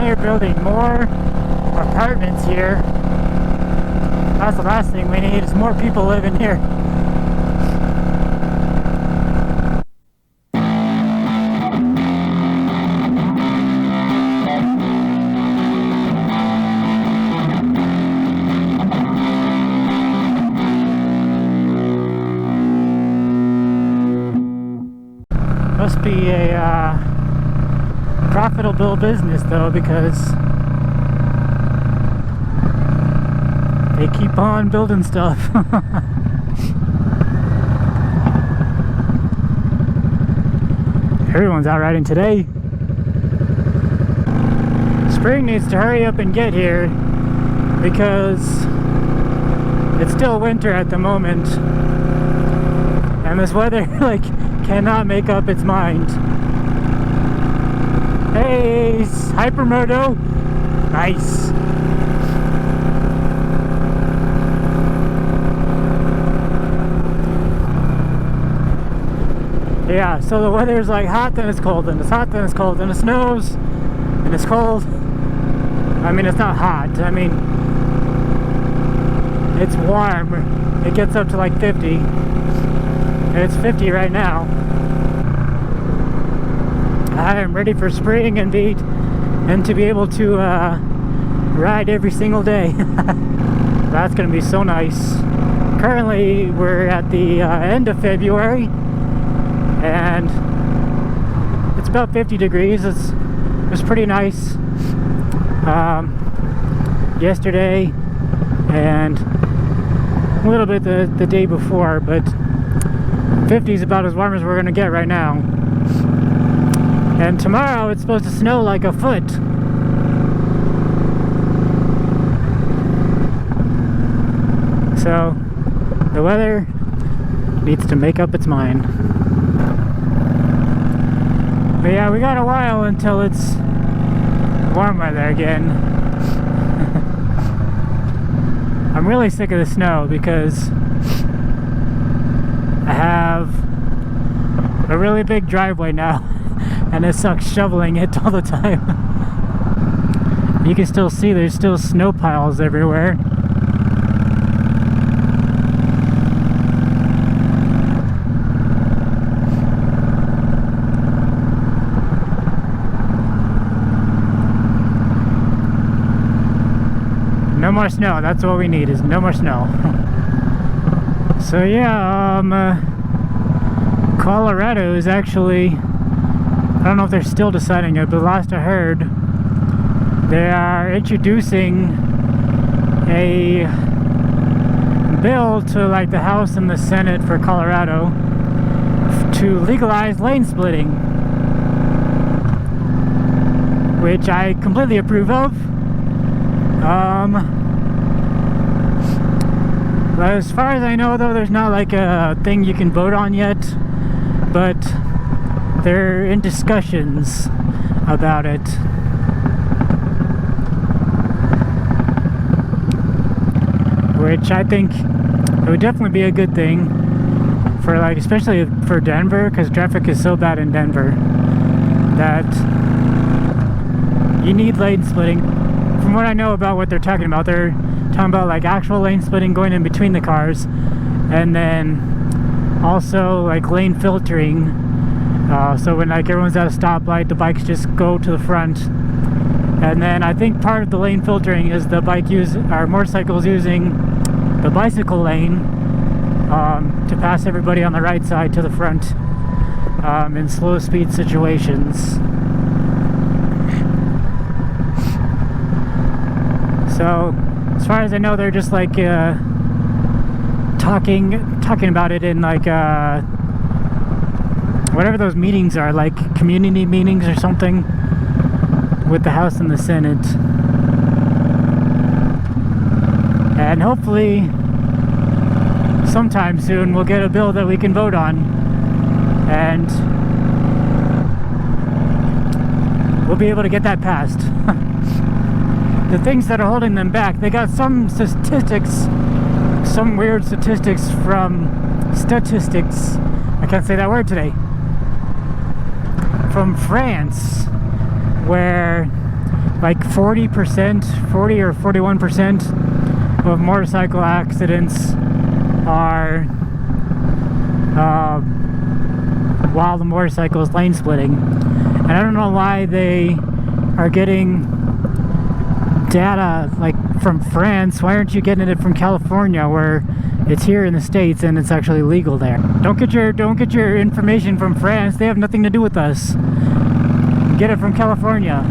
they're building more apartments here. That's the last thing we need, is more people living here. Must be a profitable business though, because they keep on building stuff. Everyone's out riding today. Spring needs to hurry up and get here because it's still winter at the moment, and this weather like cannot make up its mind. Hey, Hypermoto, nice. Yeah, so the weather is like hot, then it's cold, then it's hot, then it's cold, then it snows, and it's cold. I mean, it's not hot. I mean, it's warm. It gets up to like 50. And it's 50 right now. I am ready for spring and to be able to ride every single day. That's gonna be so nice. Currently, we're at the end of February, and it's about 50 degrees. It's pretty nice yesterday and a little bit the day before, but 50 is about as warm as we're gonna get right now. And tomorrow it's supposed to snow like a foot. So the weather needs to make up its mind. But yeah, we got a while until it's warm weather again. I'm really sick of the snow because I have a really big driveway now, and it sucks shoveling it all the time. You can still see there's still snow piles everywhere. No more snow. That's what we need, is no more snow. So yeah, Colorado is actually, I don't know if they're still deciding it, but last I heard, they are introducing a bill to like the House and the Senate for Colorado to legalize lane splitting, which I completely approve of. As far as I know though, there's not like a thing you can vote on yet, but they're in discussions about it. Which I think it would definitely be a good thing for, like, especially for Denver, because traffic is so bad in Denver that you need lane splitting. From what I know about what they're talking about like actual lane splitting going in between the cars, and then also like lane filtering, so when like everyone's at a stoplight, the bikes just go to the front. And then I think part of the lane filtering is the motorcycles using the bicycle lane to pass everybody on the right side to the front in slow speed situations. So as far as I know, they're just like talking about it in like whatever those meetings are, like community meetings or something, with the House and the Senate. And hopefully sometime soon we'll get a bill that we can vote on, and we'll be able to get that passed. The things that are holding them back, they got some statistics, some weird statistics from statistics, I can't say that word today, from France, where like 40%, 40 or 41% of motorcycle accidents are while the motorcycle is lane splitting. And I don't know why they are getting data like from France. Why aren't you getting it from California, where it's here in the States and it's actually legal there? Don't get your information from France. They have nothing to do with us. Get it from California.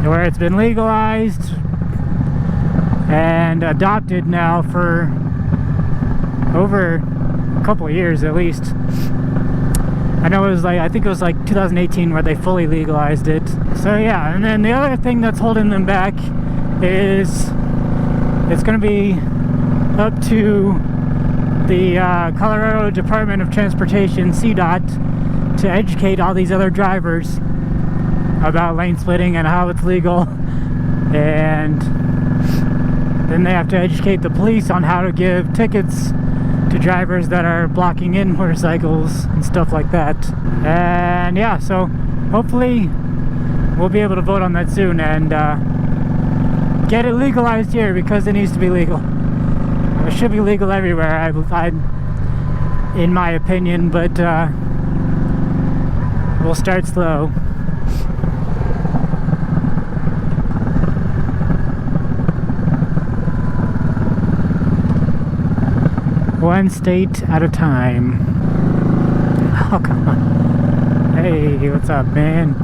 Where it's been legalized and adopted now for over a couple of years at least. I know it was like, I think it was like 2018 where they fully legalized it. So yeah, and then the other thing that's holding them back is it's going to be up to the Colorado Department of Transportation, CDOT, to educate all these other drivers about lane splitting and how it's legal, and then they have to educate the police on how to give tickets to drivers that are blocking in motorcycles and stuff like that. And yeah, so hopefully we'll be able to vote on that soon and get it legalized here, because it needs to be legal. It should be legal everywhere, in my opinion, but we'll start slow. One state at a time. Oh, come on. Hey, what's up, man?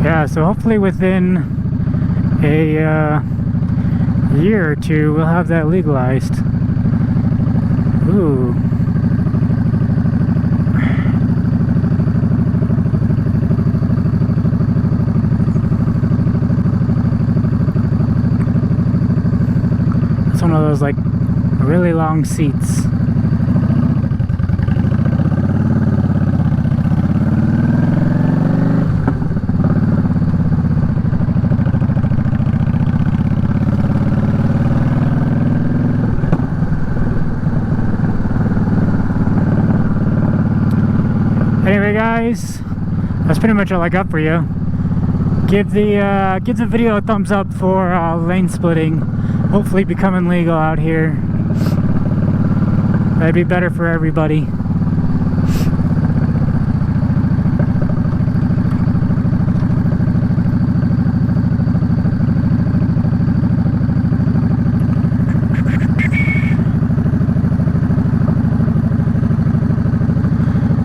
Yeah, so hopefully within a year or two we'll have that legalized. Ooh. It's one of those like really long seats. Anyway guys, that's pretty much all I got for you. Give the video a thumbs up for lane splitting hopefully becoming legal out here. That'd be better for everybody.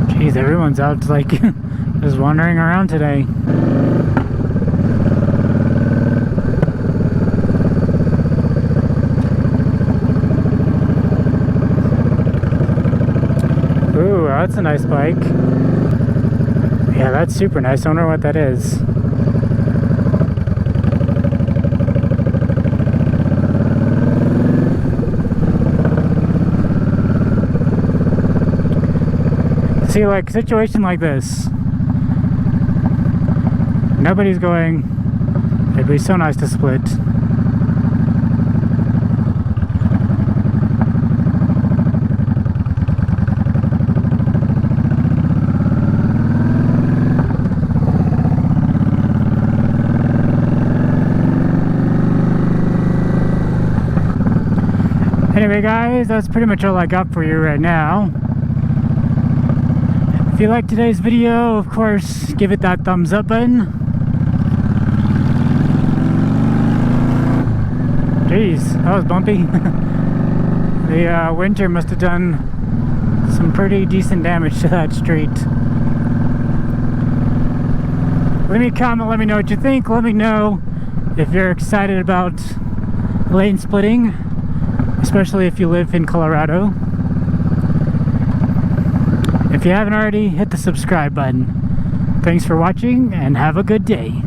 Jeez, everyone's out like just wandering around today. Ooh, that's a nice bike. Yeah, that's super nice. I wonder what that is. See, like, situation like this, nobody's going, it'd be so nice to split. Anyway guys, that's pretty much all I got for you right now. If you liked today's video, of course, give it that thumbs up button. Jeez, that was bumpy. The winter must have done some pretty decent damage to that street. Leave me a comment, let me know what you think. Let me know if you're excited about lane splitting, especially if you live in Colorado. If you haven't already, hit the subscribe button. Thanks for watching and have a good day.